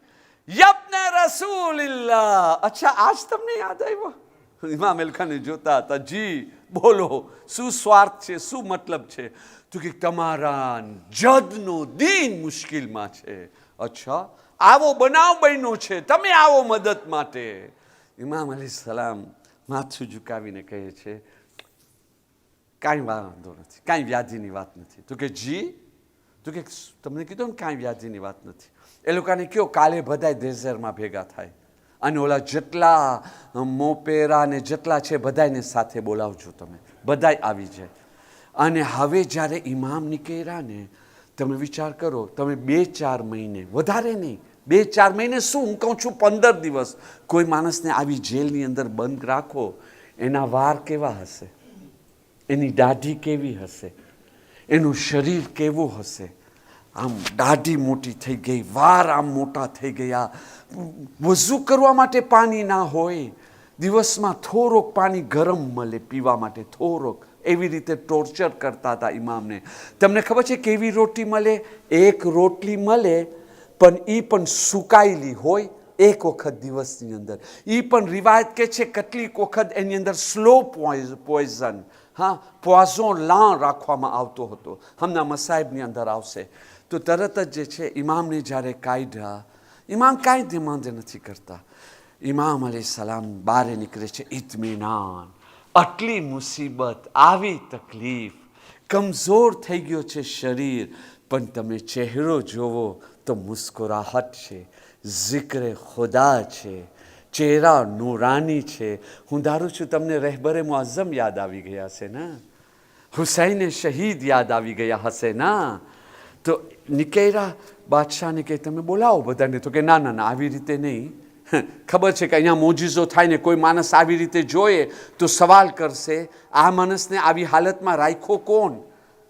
યબ્ને રસૂલિલ્લાહ. અચ્છા, આજ તમને યાદ આવ્યો? ઇમામ અલી ખાને જોતા હતા. જી બોલો, શું સ્વાર્થ છે, શું મતલબ છે? તો કે તમારા જદનો દીન મુશ્કેલમાં છે. અચ્છા, આવો બનાવ બન્યો છે, તમે આવો મદદ માટે. ઇમામ અલી સલામ માથું ઝુકાવીને કહે છે, કાંઈ વાંધો નથી, કાંઈ વ્યાધિની વાત નથી. તો કે જી, તો કે તમને કીધું ને કાંઈ વ્યાધિની વાત નથી. એ લોકોને કહો કાલે બધા ડેઝર્ટમાં ભેગા થાય અને ઓલા જેટલા મોપેરા ને જેટલા છે બધાને સાથે બોલાવજો, તમે બધા આવી જાય. અને હવે જ્યારે ઇમામ નીકળ્યા ને, તમે વિચાર કરો, તમે 2-4 મહિને, વધારે નહીં, 2-4 મહિને શું, હું કહું છું 15 દિવસ, કોઈ માણસને આવી જેલની અંદર બંધ રાખો, એના વાર કેવા હશે, એની દાઢી કેવી હશે, એનું શરીર કેવું હશે? આમ દાઢી મોટી થઈ ગઈ, વાર આમ મોટા થઈ ગયા, વઝૂ કરવા માટે પાણી ના હોય, દિવસમાં થોડોક પાણી ગરમ મળે પીવા માટે, થોડોક. એવી રીતે ટોર્ચર કરતા હતા ઇમામને. તમને ખબર છે કેવી રોટી મળે? એક રોટલી મળે, પણ એ પણ સુકાયેલી હોય, એક વખત દિવસની અંદર. એ પણ રિવાયત કે છે કેટલીક વખત એની અંદર સ્લો પોઈઝન, હા, પોઈઝન રાખવામાં આવતો હતો. હમણાં મસાઈબની અંદર આવશે. તો તરત જ જે છે ઇમામને જ્યારે કાઢ્યા, ઇમામ કાંઈ ડિમાન્ડ નથી કરતા. ઇમામ અલી સલામ બહાર નીકળે છે, ઇત્મીનાન. આટલી મુસીબત, આવી તકલીફ, કમજોર થઈ ગયો છે શરીર, પણ તમે ચહેરો જોવો તો મુસ્કુરાહટ છે, જિક્ર ખુદા છે, ચહેરા નૂરાની છે. હું ધારું છું તમને રહેબરે મુઅઝ્ઝમ યાદ આવી ગયા હશે ને, હુસૈન શહીદ યાદ આવી ગયા હશે ના. તો નીકળ્યા, બાદશાહને કહે તમે બોલાવો બધાને. તો કે ના ના ના, આવી રીતે નહીં. ખબર છે કે અહીંયા મોજીઝો થાય ને, કોઈ માણસ આવી રીતે જોઈએ તો સવાલ કરશે, આ માણસને આવી હાલતમાં રાખ્યો કોણ?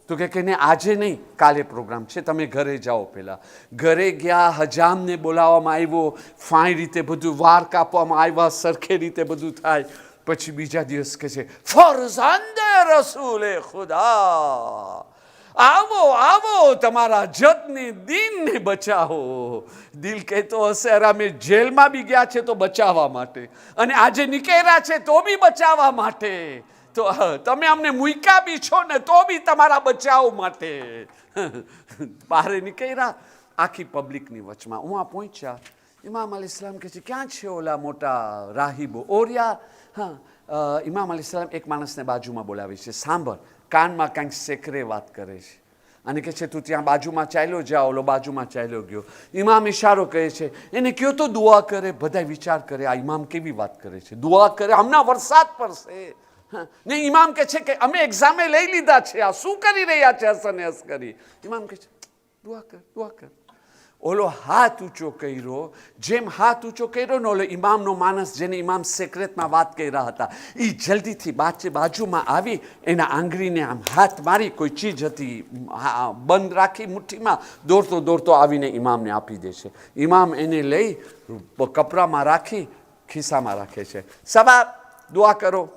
તો કે ને આજે નહીં, કાલે પ્રોગ્રામ છે, તમે ઘરે જાઓ. પહેલાં ઘરે ગયા, હજામને બોલાવવામાં આવ્યો, ફાઈ રીતે બધું વાર કાપવામાં આવ્યા, સરખે રીતે બધું થાય. પછી બીજા દિવસ કહે છે, ફરઝાંદે રસૂલે ખુદા, આવો આવો, તમારા જતને દીનને બચાવો. દિલ કહેતો હશે અરે અમે જેલમાં બી ગયા છે તો બચાવવા માટે, અને આજે નીકળ્યા છે તો બી બચાવવા માટે, તો તમે અમને મૂક્યા બી છો ને તો બી તમારા બચાવ માટે. બહાર નીકળ્યા આખી પબ્લિકની વચમાં. હું આ પહોંચ્યા, ઇમામ અલી સલામ કહે છે ક્યાં છે ઓલા મોટા રાહિબો ઓરિયા? હા, ઇમામ અલી સલામ એક માણસને બાજુમાં બોલાવે છે, સાંભળ, કાનમાં કાંઈક સેકરે વાત કરે છે, અને કહે છે તું ત્યાં બાજુમાં ચાલ્યો જા. ઓલો બાજુમાં ચાલ્યો ગયો. ઇમામ ઇશારો કહે છે, એને કયો તો દુઆ કરે. બધા વિચાર કરે આ ઇમામ કેવી વાત કરે છે, દુઆ કરે, હમણાં વરસાદ પડશે. ને ઇમામ કહે છે કે અમે એક્ઝામે લઈ લીધા છે, આ શું કરી રહ્યા છે હસન અસ્કરી? ઇમામ કહે છે દુઆ કર, દુઆ કર. ઓલો હાથ ઊંચો કર્યો, જેમ હાથ ઊંચો કર્યો ને ઓલો ઇમામનો માણસ જેને ઇમામ સેક્રેટમાં વાત કર્યા હતા, એ જલ્દીથી બાજુમાં આવી એના આંગળીને આમ હાથ મારી, કોઈ ચીજ હતી બંધ રાખી મુઠ્ઠીમાં, દોડતો દોડતો આવીને ઇમામને આપી દે છે. ઇમામ એને લઈ કપડામાં રાખી ખિસ્સામાં રાખે છે. સવાર દુઆ કરો.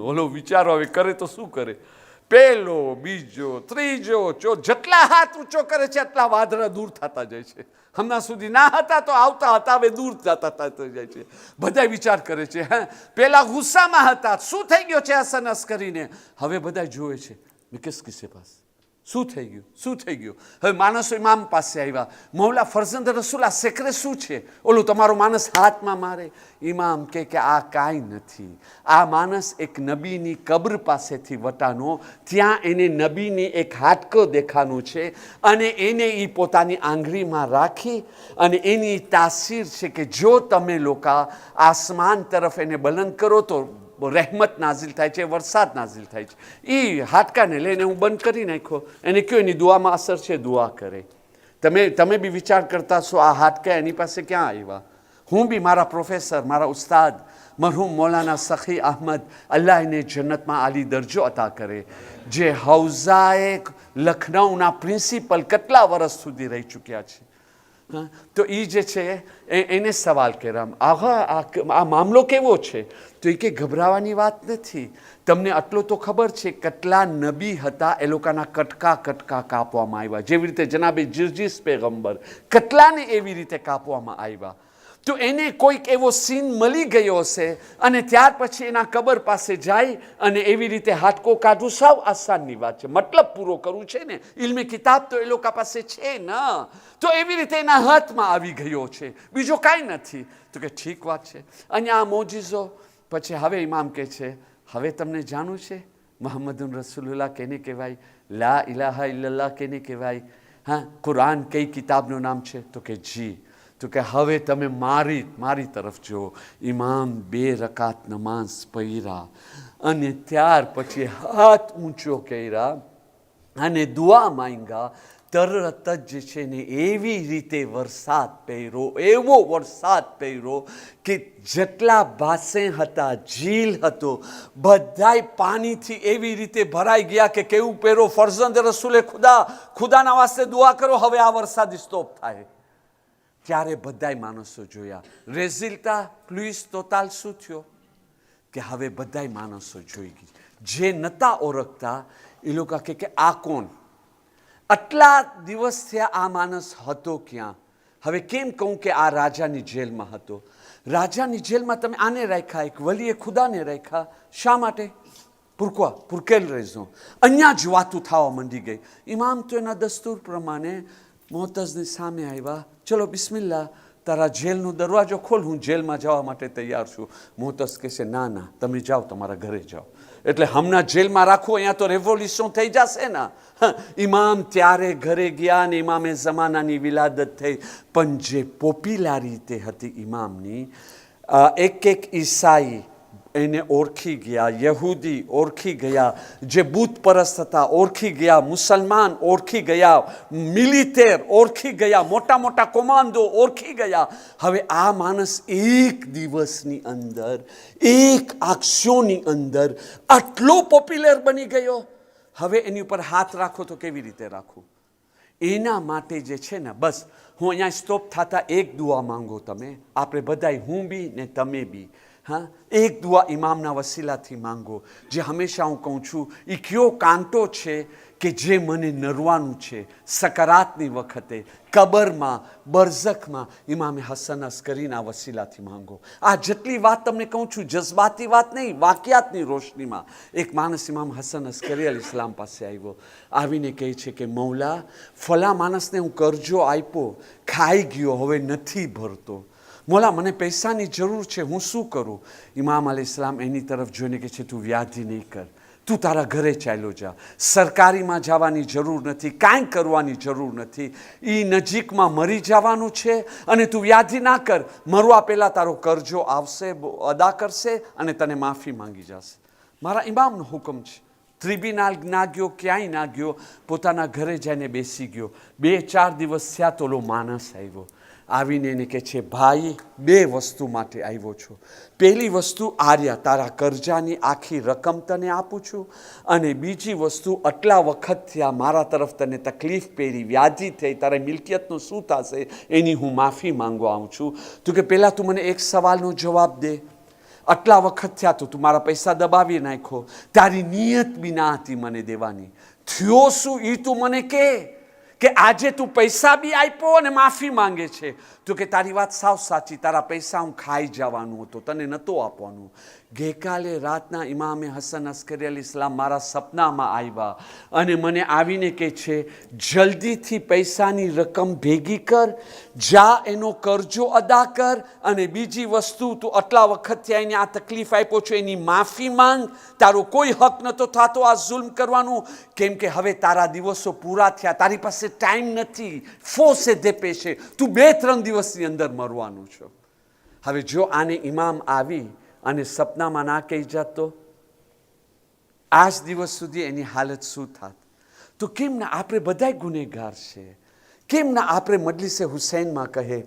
ઓલો વિચારો હવે કરે તો શું કરે? પહેલો, બીજો, ત્રીજો, જેટલા હાથ ઊંચો કરે છે એટલા વાદળા દૂર થતા જાય છે. હમણાં સુધી ના હતા તો આવતા હતા, હવે દૂર થતા જાય છે. બધા વિચાર કરે છે, હા પેલા ગુસ્સામાં હતા, શું થઈ ગયો છે હસન અસ્કરીને? હવે બધા જોવે છે, મેં કિસ કિસે પાસ, શું થઈ ગયું? શું થઈ ગયું? હવે માણસો ઇમામ પાસે આવ્યા, મૌલા ફરજંદ રસૂલ, આ સેક્રેટ શું છે? ઓલું તમારો માણસ હાથમાં મારે. ઇમામ કે આ કાંઈ નથી, આ માણસ એક નબીની કબ્ર પાસેથી વટાનો, ત્યાં એને નબીની એક હાડકો દેખાનું છે, અને એને એ પોતાની આંગળીમાં રાખી, અને એની તાસીર છે કે જો તમે લોકો આસમાન તરફ એને બલંદ કરો તો રહેમત નાઝિલ થાય છે, વરસાદ નાઝિલ થાય છે. એ હાડકાને લઈને હું બંધ કરી નાખ્યો. એને કહ્યું એની દુઆમાં અસર છે, દુઆ કરે. તમે બી વિચાર કરતા છો આ હાડકા એની પાસે ક્યાં આવ્યા? હું બી મારા પ્રોફેસર, મારા ઉસ્તાદ મરહૂમ મૌલાના સખી અહમદ, અલ્લાહ એને જન્નતમાં આલી દરજો અતા કરે, જે હૌઝાએ લખનઉના પ્રિન્સિપલ કેટલા વર્ષ સુધી રહી ચૂક્યા છે. તો એ જે છે એને સવાલ કર્યા, આ મામલો કેવો છે? તો એ કે ગભરાવાની વાત નથી. તમને આટલો તો ખબર છે કેટલા નબી હતા, એ લોકોના કટકા કાપવામાં આવ્યા. જેવી રીતે જનાબે જિરજીસ પેગમ્બર, કેટલાને એવી રીતે કાપવામાં આવ્યા. તો એને કોઈક એવો સીન મળી ગયો હશે, અને ત્યાર પછી એના કબર પાસે જાય અને એવી રીતે હાડકો કાઢવું સાવ આસાનની વાત છે. મતલબ પૂરો કરવું છે ને, ઇલ્મે કિતાબ તો એ લોકો પાસે છે ને, તો એવી રીતે એના હાથમાં આવી ગયો છે, બીજો કાંઈ નથી. તો કે ઠીક વાત છે. અહીંયા આ મોજીઝો. પછી હવે ઇમામ કહે છે, હવે તમને જાણવું છે મોહમ્મદુન રસૂલુલ્લાહ કેને કહેવાય, લા ઇલાહા ઇલ્લલ્લાહ કેને કહેવાય, હા કુરાન કઈ કિતાબનું નામ છે? તો કે જી. તો કે હવે તમે મારી તરફ જુઓ. ઇમામ 2 રકાત નમાઝ પઢ્યા, અને ત્યાર પછી હાથ ઊંચો કર્યા અને દુઆ માંગ્યા. તરત જ છે ને એવી રીતે વરસાદ પડ્યો, એવો વરસાદ પડ્યો કે જેટલા બાસે હતા, ઝીલ હતો, બધાય પાણીથી એવી રીતે ભરાઈ ગયા કે કેવું પહેરો ફરજંદ રસૂલે ખુદાના વાસ્તે દુઆ કરો, હવે આ વરસાદ સ્ટોપ થાય. ત્યારે બધાય માણસો જોયા. રેઝિલ્ટા પ્લુઇસ ટોટાલ શું થયો કે હવે બધાય માણસો જોઈ ગઈ. જે નતા ઓળખતા એ લોકો કે આ કોણ? આટલા દિવસ થયા આ માણસ હતો ક્યાં? હવે કેમ કહું કે આ રાજાની જેલમાં હતો? રાજાની જેલમાં તમે આને રાખ્યા, એક વલીએ ખુદાને રાખ્યા. શા માટે? pour quelle raison? અહીંયા જ વાતું થવા માંડી ગઈ. ઇમામ તો એના દસ્તુર પ્રમાણે મોહતઝની સામે આવ્યા. ચલો બિસ્મિલ્લાહ, તારા જેલનો દરવાજો ખોલ, હું જેલમાં જવા માટે તૈયાર છું. મોહતઝ કહેશે ના, તમે જાઓ, તમારા ઘરે જાઓ. એટલે હમણાં જેલમાં રાખવું, અહીંયા તો રેવોલ્યુશન થઈ જશે ને. ઇમામ ત્યારે ઘરે ગયા અને ઇમામે ઝમાનાની વિલાદત થઈ. પણ જે પોપ્યુલારિટી હતી ઇમામની, એક ઈસાઈ એને ઓળખી ગયા, યહૂદી ઓળખી ગયા, જે બુત પરસ્ત હતા ઓળખી ગયા, મુસલમાન ઓળખી ગયા, મિલિટેર ઓળખી ગયા, મોટા કોમાન્ડો ઓળખી ગયા. હવે આ માણસ એક દિવસની અંદર, એક આક્ષોની અંદર આટલો પોપ્યુલર બની ગયો. હવે એની ઉપર હાથ રાખો તો કેવી રીતે રાખવું? એના માટે જે છે ને, બસ હું અહીંયા સ્ટોપ થતા એક દુઆ માંગો તમે, આપણે બધાય, હું બી ને તમે બી. હા, એક દુઆ ઇમામના વસીલાથી માંગો. જે હંમેશા હું કહું છું, એ કયો કાંટો છે કે જે મને નરવાનું છે સકરાતની વખતે, કબરમાં, બરઝખમાં. ઇમામે હસન અસ્કરીના વસીલાથી માંગો. આ જેટલી વાત તમને કહું છું, જજ્બાતી વાત નહીં, વાકિયાતની રોશનીમાં. એક માણસ ઇમામ હસન અસ્કરી અલ ઇસ્લામ પાસે આવ્યો, આવીને કહે છે કે મૌલા, ફલા માણસને હું કરજો આપ્યો, ખાઈ ગયો, હવે નથી ભરતો. મોલા, મને પૈસાની જરૂર છે, હું શું કરું? ઇમામ અલ ઇસ્લામ એની તરફ જોઈને કહે છે, તું વ્યાધિ નહીં કર, તું તારા ઘરે ચાલ્યો જા. સરકારીમાં જવાની જરૂર નથી, કાંઈ કરવાની જરૂર નથી. એ નજીકમાં મરી જવાનું છે, અને તું વ્યાધિ ના કર. મરવા પહેલાં તારો કરજો આવશે, અદા કરશે, અને તને માફી માંગી જશે. મારા ઇમામનો હુકમ છે. ટ્રિબ્યુનલ ના ગયો, ક્યાંય ના ગયો, પોતાના ઘરે જઈને બેસી ગયો. 2-4 દિવસ થયા તો ઓલો માણસ આવ્યો. આવીને એને કહે છે, ભાઈ, 2 વસ્તુ માટે આવ્યો છું. પહેલી વસ્તુ, આર્યા, તારા કરજાની આખી રકમ તને આપું છું. અને બીજી વસ્તુ, આટલા વખત થયા મારા તરફ તને તકલીફ પડી, વ્યાધિ થઈ, તારા મિલકિયતનું શું થશે એની હું માફી માંગવા આવું છું. તો કે પહેલાં તું મને એક સવાલનો જવાબ દે. આટલા વખત થયા તો તું મારા પૈસા દબાવી નાખ્યો, તારી નિયત બી ના હતી મને દેવાની. થયો શું એ તું મને કે આજે તું પૈસા બી આપ્યો અને માફી માંગે છે. તો કે તારી વાત સાવ સાચી, તારા પૈસા હું ખાઈ જવાનું હતો, તને નહોતો આપવાનું. ગઈકાલે રાતના ઇમામે હસન અસ્કરી અલી સલામ મારા સપનામાં આવ્યા અને મને આવીને કહે છે, જલ્દીથી પૈસાની રકમ ભેગી કર, જા એનો કરજો અદા કર, અને બીજી વસ્તુ, તું આટલા વખતથી આવીને આ તકલીફ આપ્યો છો એની માફી માંગ. તારો કોઈ હક નહોતો થતો આ જુલ્મ કરવાનું, કેમ કે હવે તારા દિવસો પૂરા થયા, તારી પાસે ટાઈમ નથી, ફોસે દે પેશે, તું 2-3 દિવસની અંદર મરવાનું છો. હવે જો આને ઇમામ આવી અને સપનામાં ના કહી જતો, આજ દિવસ સુધી એની હાલત શું થાત? તો કેમ ના આપણે બધા ગુનેગાર છે? કેમ ના આપણે મજલિસે હુસૈનમાં કહે,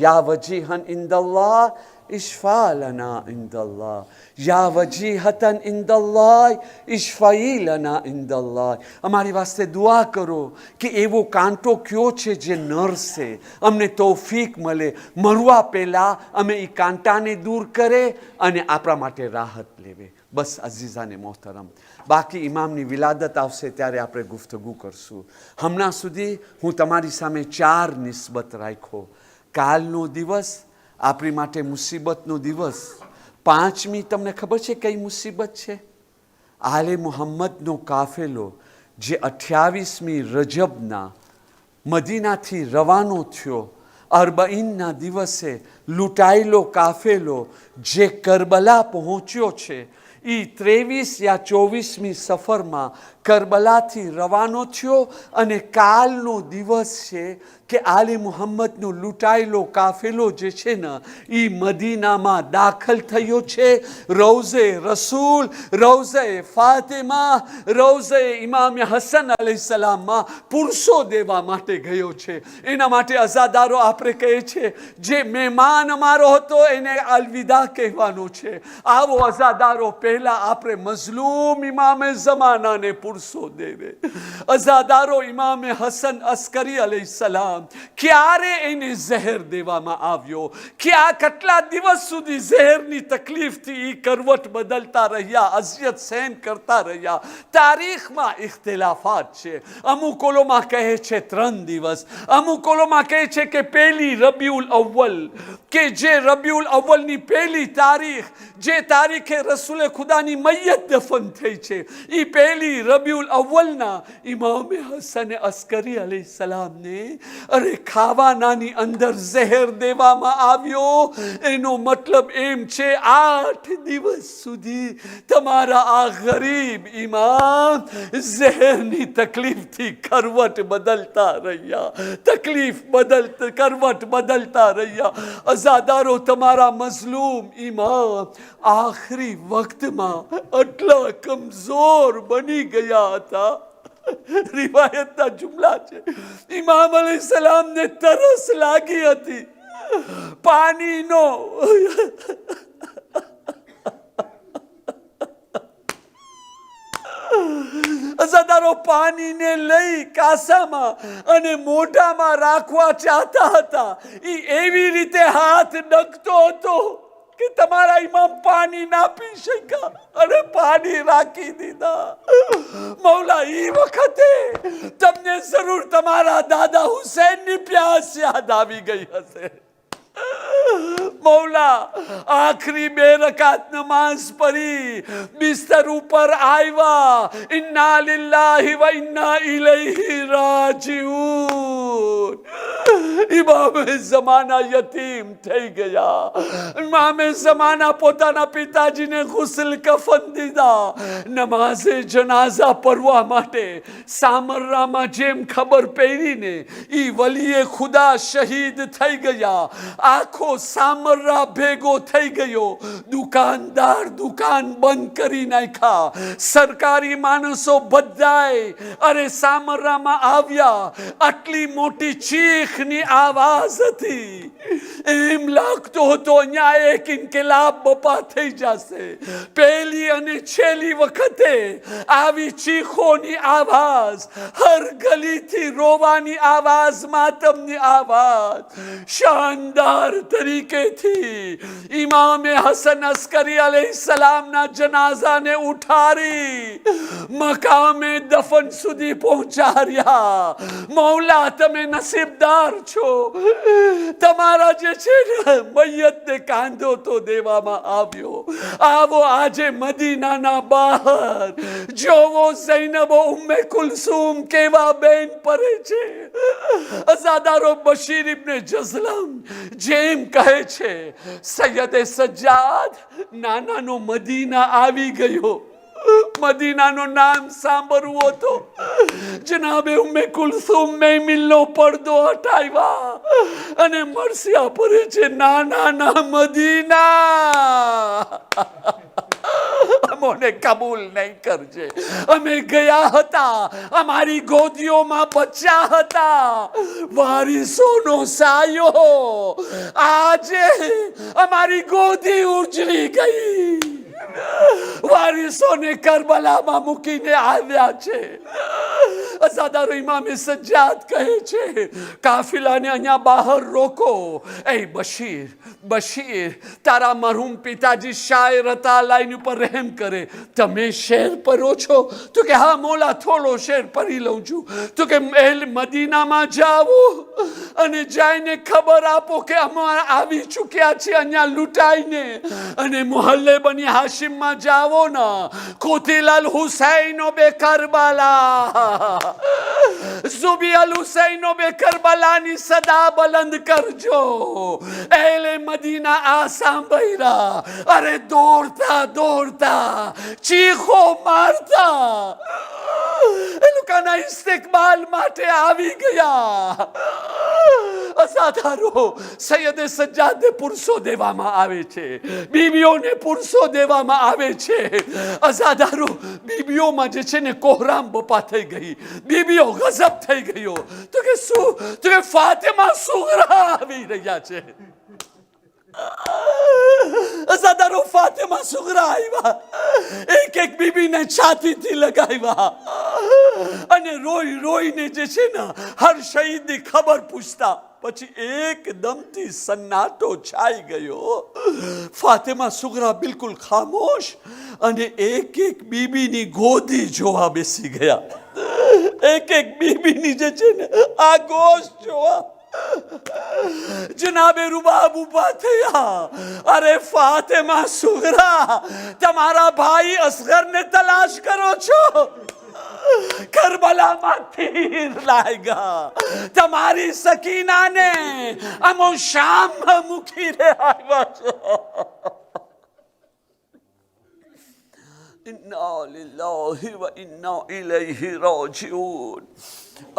યા વજીહન ઇન્દલ્લાહ ઇશ્ફા લના ઇન્દલ્લાહ, યા વજીહતન ઇન્દલ્લાહ ઇશ્ફાઈ લના ઇન્દલ્લાહ. અમારી વાસ્તે દુઆ કરો કે એવો કાંટો કયો છે જે નરસે, અમને તૌફીક મળે, મરવા પહેલાં અમે એ કાંટાને દૂર કરે અને આપણા માટે રાહત લેવે. બસ અઝીઝાને મોહતરમ, બાકી ઇમામની વિલાદત આવશે ત્યારે આપણે ગુફ્તગુ કરશું. હમણાં સુધી હું તમારી સામે 4 નિસ્બત રાખ્યો. કાલનો દિવસ આપણી માટે મુસીબતનો દિવસ. 5મી તમને ખબર છે કઈ મુસીબત છે? આલે મુહમ્મદનો કાફેલો જે 28મી રજબના મદીનાથી રવાનો થયો, અરબઈનના દિવસે લૂંટાયેલો કાફેલો જે કરબલા પહોંચ્યો છે, એ 23 યા 24મી સફરમાં કરબલાથી રવાનો થયો અને કાલનો દિવસ છે કે આલે મુહમ્મદનો લૂંટાયેલો કાફેલો જે છે ને એ મદીનામાં દાખલ થયો છે. રોઝે રસૂલ, રોઝે ફાતિમા, રોઝે ઇમામ હસન અલૈહિસ્સલામમાં પુરુષો દેવા માટે ગયો છે. એના માટે અઝાદારો આપણે કહે છે, જે મહેમાન અમારો હતો એને અલવિદા કહેવાનો છે. આવો અઝાદારો, પહેલા આપણે મઝલૂમ ઇમામે ઝમાનાને પુરુષો દેવે. અઝાદારો, ઇમામે હસન અસ્કરી અલૈહિસ્સલામ ક્યારે એને ઝહેર દેવામાં આવ્યો, કેટલા દિવસ સુધી ઝહેરની તકલીફથી એ કરવટ બદલતા રહ્યા, અઝિયત સહન કરતા રહ્યા. તારીખમાં ઇખ્તિલાફાત છે. અમુક ઓલોમાં કહે છે 3 દિવસ, અમુક ઓલોમાં કહે છે કે 1 રબીઉલ અવ્વલ, કે જે રબીઉલ અવ્વલની 1 તારીખ, જે તારીખે રસૂલે ખુદાની મૈયત દફન થઈ છે, એ 1 રબીઉલ અવ્વલના ઇમામે હસન અસ્કરી અલૈહિસ્સલામને અરે ખાવાનાની અંદર ઝહેર દેવામાં આવ્યો. એનો મતલબ એમ છે 8 દિવસ સુધી તમારા આ ગરીબ ઇમામ ઝહેરની તકલીફથી કરવટ બદલતા રહ્યા, કરવટ બદલતા રહ્યા. અઝાદારો, તમારા મઝલૂમ ઇમામ આખરી વખતમાં આટલા કમજોર બની ગયા હતા. રિવાયતના જુમલા છે, ઇમામ અલૈહિસ્સલામને તરસ લાગી હતી પાણીનો. અઝાદારો પાણીને લઈ કાસામાં અને મોઢામાં રાખવા ચાહતા હતા. એ એવી રીતે હાથ ડગતો હતો કે તમારા ઇમામ પાણી ના પી શક્યા અને પાણી રાખી દીધા. મૌલા, એ વખતે તમને જરૂર તમારા દાદા હુસૈનની પ્યાસ યાદ આવી ગઈ હશે. મૌલા, આખરી 2 રકાત નમાઝ પઢી બિસ્તર ઉપર આવ્યા, ઇન્ના લિલ્લાહી વ ઇન્ના ઇલૈહી રાજીઉન. ઇમામે ઝમાના યતીમ થઈ ગયા. ઇમામે ઝમાના પોતાના પિતાજીને ગુસ્લ કફન દીધા. નમાઝે જનાઝા પઢવા માટે સામરામાં જેમ ખબર પહેરીને ઈ વલીએ ખુદા શહીદ થઈ ગયા. આખો સામરા ભેગો થઈ ગયો. દુકાનદાર દુકાન બંધ કરી નાખ્યા. સરકારી માણસો બધાય અરે સામરામાં આવ્યા. આટલી મોટી ચીખની આવાજ હતી, એમ લાગતો હતો અહીંયા એક ઇન્કલાબ બપા થઈ જશે. પહેલી અને છેલ્લી વખતે આવી ચીખોની આવાજ, હર ગલીથી રોવાની આવાજ, માતમની આવાજ શાનદાર તરીકેથી નથી. ઇમામે હસન અસ્કરી અલૈહિસ્સલામના જનાઝાને ઉઠારી મકામે દફન સુધી પહોંચાડ્યા. મૌલા, તમે નસીબદાર છો. તમારા જે છે ને મૈયતને કાંધો તો દેવામાં આવ્યો. આવો આજે મદીનાના બહાર જોવો ઝૈનબ ઉમ્મે કુલસુમ કેવા બેન પરે છે. અઝાદારો બશીર ઇબ્ને જઝલમ જેમ કહે છે, સૈયદે સજ્જાદ નાનાનો મદીના આવી ગયો. મદીનાનો નામ સાંભળવો તો જનાબે ઉમ્મે કુલસુમ મેમિલનો પડદો હટાવ્યા અને મરસિયા પરે છે નાના મદીના. અમોને કબૂલ નહીં કરજે. અમે ગયા હતા, અમારી ગોદીઓમાં બચ્ચા હતા, વારીસોનો સાયો. આજે અમારી ગોદી ઉજળી ગઈ. વારીસોને કરબલામાં મૂકીને આવ્યા છે. અઝાદારો ઇમામે સજ્જાદ કહે છે, કાફિલાને અહીંયા બહાર રોકો. એ બશીર, બશીર, તારા મરહૂમ પિતાજી શાયર હતા, લાઈન ઉપર રહેમ કરે. તમે શેર પરો છો? તો કે હા મોલા, થોડો શેર પરી લઉં છું. તો કે મદીનામાં જાઓ અને જઈને ખબર આપો કે અમે આવી ચૂક્યા છીએ અહીંયા લૂંટાઈને. અને મોહલ્લે બની હાશિમમાં જાઓ ના, કુતિલ હુસૈનો બે કરબલા, ઝુબી અલ હુસૈનો બે કરબલાની સદા બલંદ કરજો. એલે મદીના આ સાંભળ્યા. અરે દોડતા દોડતા, ચીખો મારતા એ લોકોના ઇસ્તેકબાલ માટે આવી ગયા. અઝાદારો સૈયદે સજ્જાદને પુરુષો દેવામાં આવે છે, બીબીઓને પુરુષો દેવામાં આવે છે. અઝાદારો બીબીઓમાં જે છે ને કોહરામ બપા થઈ ગઈ. બીબીઓ ગઝબ થઈ ગયો. તો કે શું? તો કે ફાતિમા સુગરા આવી રહ્યા છે. અઝાદારો ફાતિમા સુગરા આવ્યા. એક એક બીબીને છાતીથી લગાવ્યા અને રોઈ રોઈને જે છે ને હર શહીદની ખબર પૂછતા. પછી એકદમથી સન્નાટો છાઈ ગયો. ફાતિમા સુગરા બિલકુલ ખામોશ અને એક એક બીબીની ગોદી જોવા બેસી ગયા. એક એક બીબીની જે છે ને આ ગોશ જોવા. જનાબે રૂબાબ ઉભા થયા. અરે ફાતિમા સુગરા, તમારા ભાઈ અસગરને તલાશ કરો છો? કરબલામાં તીર લાગ્યા. તમારી સકીનાને અમો શામમાં મૂકી આવ્યા છો. ઇન્ના લિલ્લાહિ વ ઇન્ના ઇલૈહિ રાજિઉન.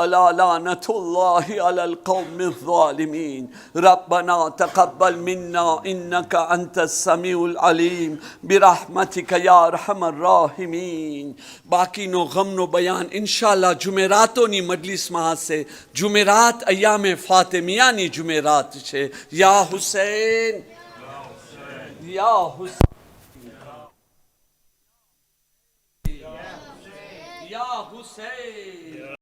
ألا لعنة الله على القوم الظالمين. ربنا تقبل منا إنك أنت السميع العليم برحمتك يا أرحم الراحمين. باقیનો غمનો બયાન ઇન્શાઅલ્લાહ જુમેરાતોની મજલિસમાં હશે. જુમેરાત અયામે ફાતિમિયાની જુમેરાત છે. યા હુસૈન, યા હુસૈન, યા હુસૈન.